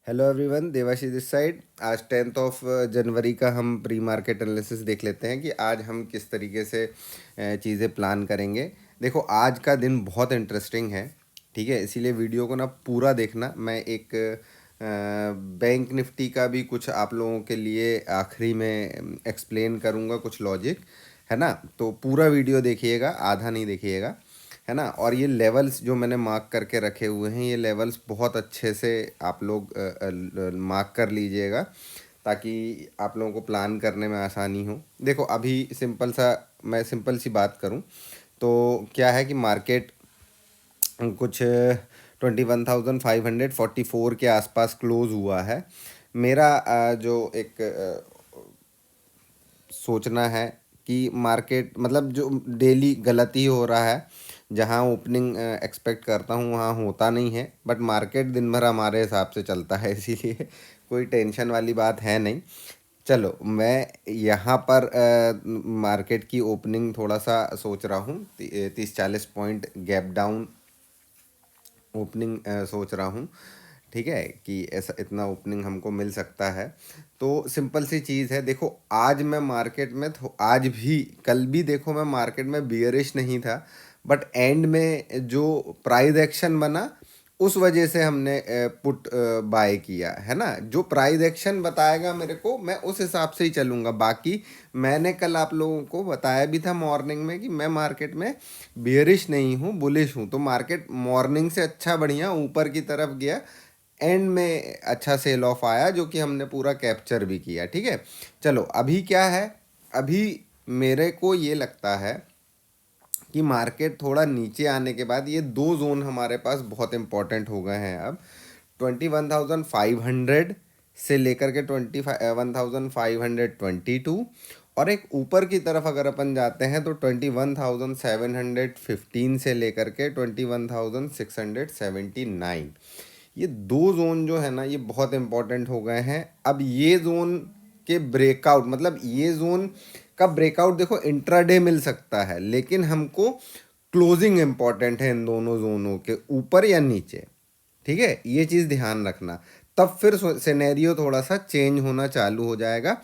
Hello everyone, Devashish this side. आज 10th जनवरी का हम प्री मार्केट एनालिसिस देख लेते हैं कि आज हम किस तरीके से चीज़ें प्लान करेंगे। देखो, आज का दिन बहुत इंटरेस्टिंग है, ठीक है। इसीलिए वीडियो को ना पूरा देखना। मैं एक बैंक निफ्टी का भी कुछ आप लोगों के लिए आखिरी में एक्सप्लेन करूँगा, कुछ लॉजिक, है ना। तो पूरा वीडियो देखिएगा, आधा नहीं देखिएगा, है ना। और ये लेवल्स जो मैंने मार्क करके रखे हुए हैं, ये लेवल्स बहुत अच्छे से आप लोग मार्क कर लीजिएगा, ताकि आप लोगों को प्लान करने में आसानी हो। देखो, अभी सिंपल सी बात करूं तो क्या है कि मार्केट कुछ 21,544 के आसपास क्लोज हुआ है। मेरा जो एक सोचना है कि मार्केट मतलब जो डेली गलत ही हो रहा है, जहां ओपनिंग एक्सपेक्ट करता हूं वहां होता नहीं है, बट मार्केट दिन भर हमारे हिसाब से चलता है इसीलिए कोई टेंशन वाली बात है नहीं। चलो, मैं यहाँ पर मार्केट की ओपनिंग थोड़ा सा सोच रहा हूँ, 30-40 पॉइंट गैप डाउन ओपनिंग सोच रहा हूँ, ठीक है, कि ऐसा इतना ओपनिंग हमको मिल सकता है। तो सिंपल सी चीज़ है। देखो, आज मैं मार्केट में आज भी, कल भी देखो मैं मार्केट में बियरिश नहीं था, बट एंड में जो प्राइस एक्शन बना उस वजह से हमने पुट बाय किया, है ना। जो प्राइस एक्शन बताएगा मेरे को, मैं उस हिसाब से ही चलूँगा। बाकी मैंने कल आप लोगों को बताया भी था मॉर्निंग में कि मैं मार्केट में बियरिश नहीं हूँ, बुलिश हूँ। तो मार्केट मॉर्निंग से अच्छा बढ़िया ऊपर की तरफ गया, एंड में अच्छा सेल ऑफ आया, जो कि हमने पूरा कैप्चर भी किया, ठीक है। चलो, अभी क्या है, अभी मेरे को ये लगता है कि मार्केट थोड़ा नीचे आने के बाद ये दो जोन हमारे पास बहुत इंपॉर्टेंट हो गए हैं अब। 21,500 से लेकर के 21,522, और एक ऊपर की तरफ अगर अपन जाते हैं तो 21,715 से लेकर के 21,679। ये दो जोन जो है ना, ये बहुत इंपॉर्टेंट हो गए हैं। अब ये जोन के ब्रेकआउट, मतलब ये जोन का ब्रेकआउट देखो इंट्राडे मिल सकता है, लेकिन हमको क्लोजिंग इंपॉर्टेंट है इन दोनों जोनों के, ऊपर या नीचे, ठीक है। ये चीज़ ध्यान रखना, तब फिर सिनेरियो थोड़ा सा चेंज होना चालू हो जाएगा।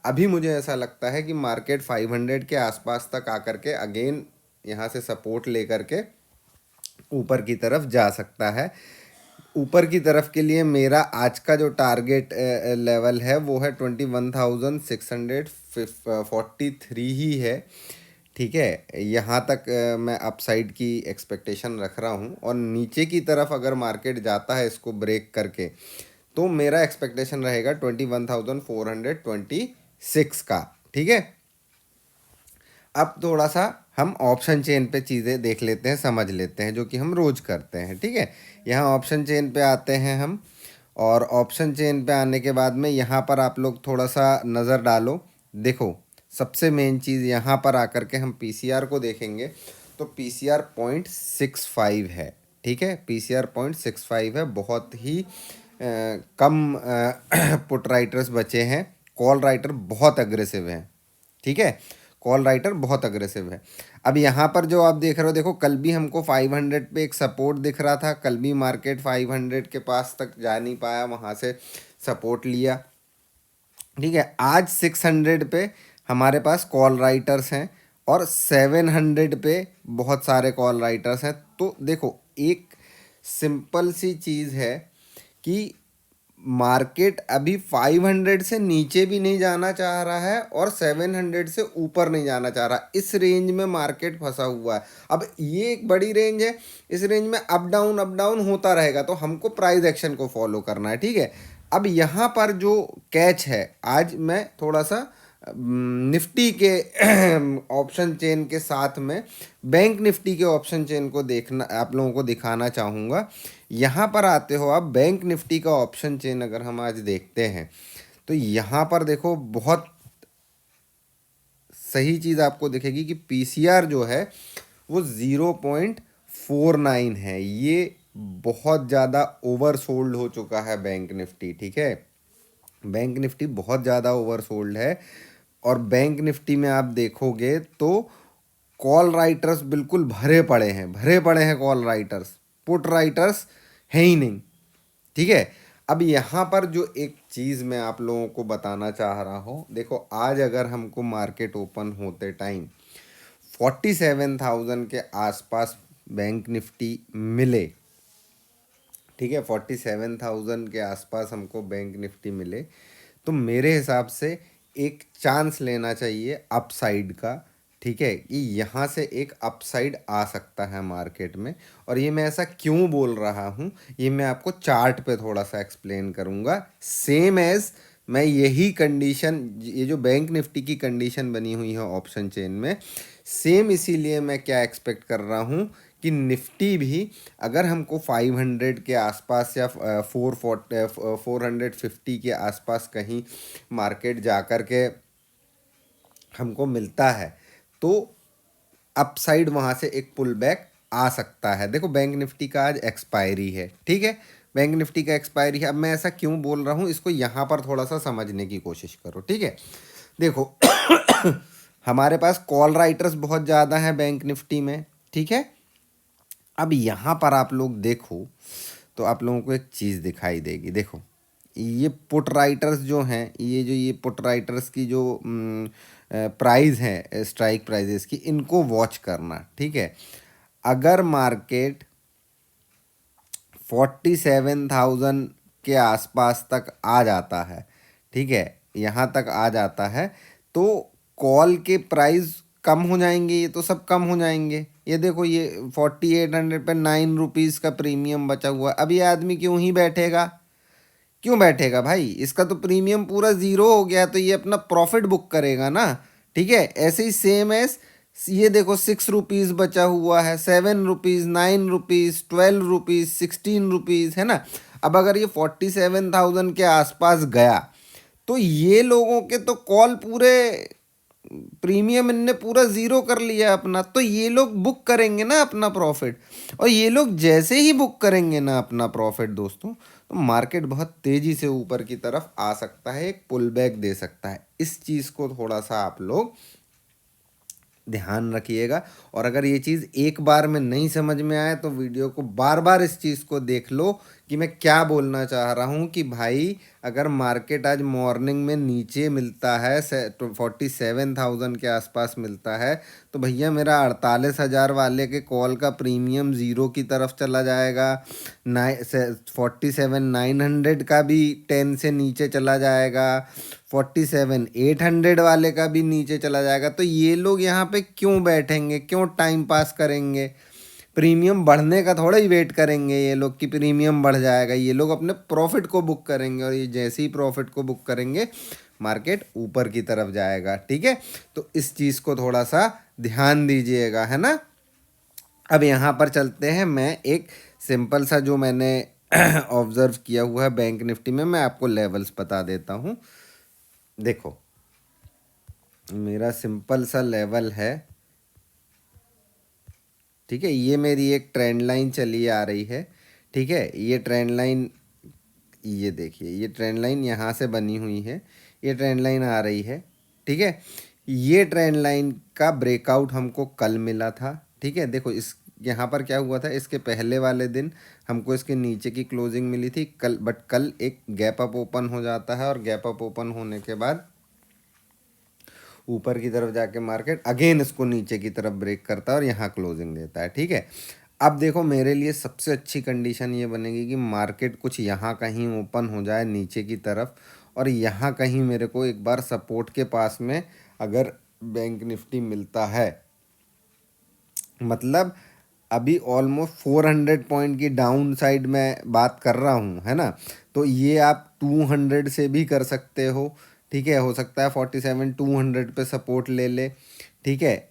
अभी मुझे ऐसा लगता है कि मार्केट 500 के आसपास तक आकर के अगेन यहाँ से सपोर्ट लेकर के ऊपर की तरफ जा सकता है। ऊपर की तरफ के लिए मेरा आज का जो टारगेट लेवल है वो है 21,643 ही है, ठीक है। यहाँ तक मैं अपसाइड की एक्सपेक्टेशन रख रहा हूँ, और नीचे की तरफ अगर मार्केट जाता है इसको ब्रेक करके, तो मेरा एक्सपेक्टेशन रहेगा 21,426 का, ठीक है। अब थोड़ा सा हम ऑप्शन चेन पे चीज़ें देख लेते हैं, समझ लेते हैं, जो कि हम रोज़ करते हैं, ठीक है। यहाँ ऑप्शन चेन पे आते हैं हम, और ऑप्शन चेन पे आने के बाद में यहाँ पर आप लोग थोड़ा सा नज़र डालो। देखो, सबसे मेन चीज़ यहाँ पर आकर के हम पीसीआर को देखेंगे, तो पीसीआर 0.65 है, ठीक है। पीसीआर 0.65 है, बहुत ही कम पुट राइटर्स बचे हैं। कॉल राइटर बहुत अग्रेसिव हैं, ठीक है। कॉल राइटर बहुत अग्रेसिव है। अब यहाँ पर जो आप देख रहे हो, देखो कल भी हमको 500 पे एक सपोर्ट दिख रहा था, कल भी मार्केट 500 के पास तक जा नहीं पाया, वहाँ से सपोर्ट लिया, ठीक है। आज 600 पे हमारे पास कॉल राइटर्स हैं, और 700 पे बहुत सारे कॉल राइटर्स हैं। तो देखो, एक सिंपल सी चीज़ है कि मार्केट अभी 500 से नीचे भी नहीं जाना चाह रहा है, और 700 से ऊपर नहीं जाना चाह रहा। इस रेंज में मार्केट फंसा हुआ है। अब ये एक बड़ी रेंज है, इस रेंज में अप डाउन होता रहेगा, तो हमको प्राइस एक्शन को फॉलो करना है, ठीक है। अब यहाँ पर जो कैच है, आज मैं थोड़ा सा निफ्टी के ऑप्शन चेन के साथ में बैंक निफ्टी के ऑप्शन चेन को देखना, आप लोगों को दिखाना चाहूँगा। यहाँ पर आते हो आप, बैंक निफ्टी का ऑप्शन चेन अगर हम आज देखते हैं, तो यहाँ पर देखो बहुत सही चीज़ आपको दिखेगी कि पीसीआर जो है वो 0.49 है। ये बहुत ज़्यादा ओवर सोल्ड हो चुका है बैंक निफ्टी, ठीक है। बैंक निफ्टी बहुत ज़्यादा ओवर सोल्ड है, और बैंक निफ्टी में आप देखोगे तो कॉल राइटर्स बिल्कुल भरे पड़े हैं, भरे पड़े हैं कॉल राइटर्स, पुट राइटर्स है ही नहीं, ठीक है। अब यहाँ पर जो एक चीज़ मैं आप लोगों को बताना चाह रहा हूँ, देखो आज अगर हमको मार्केट ओपन होते टाइम 47,000 के आसपास बैंक निफ्टी मिले, ठीक है, 47,000 के आसपास हमको बैंक निफ्टी मिले, तो मेरे हिसाब से एक चांस लेना चाहिए अपसाइड का, ठीक है, कि यहाँ से एक अपसाइड आ सकता है मार्केट में। और ये मैं ऐसा क्यों बोल रहा हूँ, ये मैं आपको चार्ट पे थोड़ा सा एक्सप्लेन करूँगा। सेम एज मैं यही कंडीशन, ये जो बैंक निफ्टी की कंडीशन बनी हुई है ऑप्शन चेन में, सेम इसीलिए मैं क्या एक्सपेक्ट कर रहा हूँ कि निफ्टी भी अगर हमको 500 के आसपास या 450 के आसपास कहीं मार्केट जा कर के हमको मिलता है, तो अपसाइड वहाँ से एक पुल बैक आ सकता है। देखो बैंक निफ्टी का आज एक्सपायरी है, ठीक है, बैंक निफ्टी का एक्सपायरी है। अब मैं ऐसा क्यों बोल रहा हूँ, इसको यहाँ पर थोड़ा सा समझने की कोशिश करो, ठीक है। देखो हमारे पास कॉल राइटर्स बहुत ज़्यादा हैं बैंक निफ्टी में, ठीक है। अब यहाँ पर आप लोग देखो तो आप लोगों को एक चीज़ दिखाई देगी। देखो ये पुट राइटर्स जो हैं, ये पुट राइटर्स की जो प्राइस है, स्ट्राइक प्राइजेस की, इनको वॉच करना, ठीक है। अगर मार्केट 47,000 के आसपास तक आ जाता है, ठीक है, यहाँ तक आ जाता है, तो कॉल के प्राइस कम हो जाएंगे, ये तो सब कम हो जाएंगे। ये देखो ये 4800 पे 9 रुपीज़ का प्रीमियम बचा हुआ है। अब ये आदमी क्यों ही बैठेगा, क्यों बैठेगा भाई, इसका तो प्रीमियम पूरा ज़ीरो हो गया, तो ये अपना प्रॉफिट बुक करेगा ना, ठीक है। ऐसे ही सेम एज ये देखो 6 रुपीज़ बचा हुआ है, 7 रुपीज़, 9 रुपीज़, 12 रुपीज़, 16 रुपीज़, है ना। अब अगर ये 47,000 के आसपास गया, तो ये लोगों के तो कॉल पूरे प्रीमियम इनने पूरा ज़ीरो कर लिया अपना, तो ये लोग बुक करेंगे ना अपना प्रॉफिट। और ये लोग जैसे ही बुक करेंगे ना अपना प्रॉफिट दोस्तों, तो मार्केट बहुत तेज़ी से ऊपर की तरफ आ सकता है, एक पुल बैक दे सकता है। इस चीज़ को थोड़ा सा आप लोग ध्यान रखिएगा। और अगर ये चीज़ एक बार में नहीं समझ में आए तो वीडियो को बार बार इस चीज़ को देख लो कि मैं क्या बोलना चाह रहा हूँ। कि भाई अगर मार्केट आज मॉर्निंग में नीचे मिलता है 47,000 के आसपास मिलता है, तो भैया मेरा 48,000 वाले के कॉल का प्रीमियम ज़ीरो की तरफ चला जाएगा, 47,900 का भी 10 से नीचे चला जाएगा, 47,800 वाले का भी नीचे चला जाएगा। तो ये लोग यहाँ पे क्यों बैठेंगे, क्यों टाइम पास करेंगे, प्रीमियम बढ़ने का थोड़ा ही वेट करेंगे ये लोग कि प्रीमियम बढ़ जाएगा। ये लोग अपने प्रॉफिट को बुक करेंगे, और ये जैसे ही प्रॉफिट को बुक करेंगे मार्केट ऊपर की तरफ जाएगा, ठीक है। तो इस चीज़ को थोड़ा सा ध्यान दीजिएगा, है ना। अब यहाँ पर चलते हैं, मैं एक सिंपल सा जो मैंने ऑब्जर्व किया हुआ है बैंक निफ्टी में, मैं आपको लेवल्स बता देता हूँ। देखो मेरा सिंपल सा लेवल है, ठीक है, ये मेरी एक ट्रेंड लाइन चली आ रही है, ठीक है। ये ट्रेंड लाइन, ये देखिए ये ट्रेंड लाइन यहाँ से बनी हुई है, ये ट्रेंड लाइन आ रही है, ठीक है। ये ट्रेंड लाइन का ब्रेकआउट हमको कल मिला था, ठीक है। देखो इस यहाँ पर क्या हुआ था, इसके पहले वाले दिन हमको इसके नीचे की क्लोजिंग मिली थी कल, बट कल एक गैप अप ओपन हो जाता है, और गैप अप ओपन होने के बाद ऊपर की तरफ जाके मार्केट अगेन इसको नीचे की तरफ ब्रेक करता है और यहाँ क्लोजिंग देता है, ठीक है। अब देखो मेरे लिए सबसे अच्छी कंडीशन ये बनेगी कि मार्केट कुछ यहाँ कहीं ओपन हो जाए नीचे की तरफ, और यहाँ कहीं मेरे को एक बार सपोर्ट के पास में अगर बैंक निफ्टी मिलता है, मतलब अभी ऑलमोस्ट 400 पॉइंट की डाउन साइड में बात कर रहा हूँ, है ना। तो ये आप 200 से भी कर सकते हो, ठीक है। हो सकता है 47,200 पे सपोर्ट ले ले, ठीक है।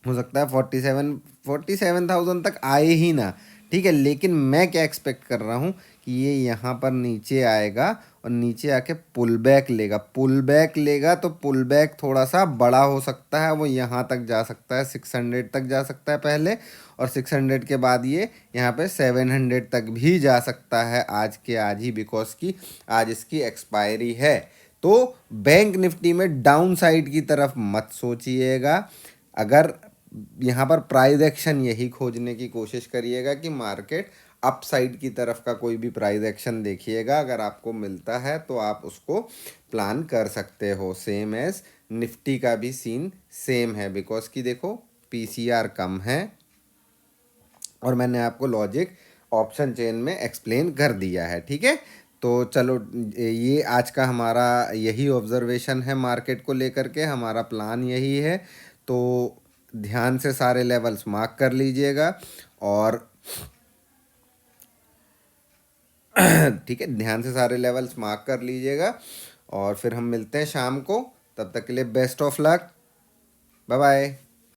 हो सकता है 47,000 तक आए ही ना, ठीक है। लेकिन मैं क्या एक्सपेक्ट कर रहा हूँ कि ये यहाँ पर नीचे आएगा, और नीचे आके पुल बैक लेगा, पुल बैक लेगा, तो पुल बैक थोड़ा सा बड़ा हो सकता है, वो यहाँ तक जा सकता है, 600 तक जा सकता है पहले, और 600 के बाद ये यहाँ पे 700 तक भी जा सकता है आज के आज ही, बिकॉज की आज इसकी एक्सपायरी है। तो बैंक निफ्टी में डाउन साइड की तरफ मत सोचिएगा। अगर यहाँ पर प्राइस एक्शन यही खोजने की कोशिश करिएगा कि मार्केट अप साइड की तरफ का कोई भी प्राइस एक्शन देखिएगा, अगर आपको मिलता है तो आप उसको प्लान कर सकते हो। सेम एज निफ्टी का भी सीन सेम है, बिकॉज कि देखो पीसीआर कम है और मैंने आपको लॉजिक ऑप्शन चेन में एक्सप्लेन कर दिया है। ठीक है, तो चलो ये आज का हमारा यही ऑब्जर्वेशन है मार्केट को लेकर के, हमारा प्लान यही है। तो ध्यान से सारे लेवल्स मार्क कर लीजिएगा और ठीक है, ध्यान से सारे लेवल्स मार्क कर लीजिएगा और फिर हम मिलते हैं शाम को। तब तक के लिए best of luck, bye bye.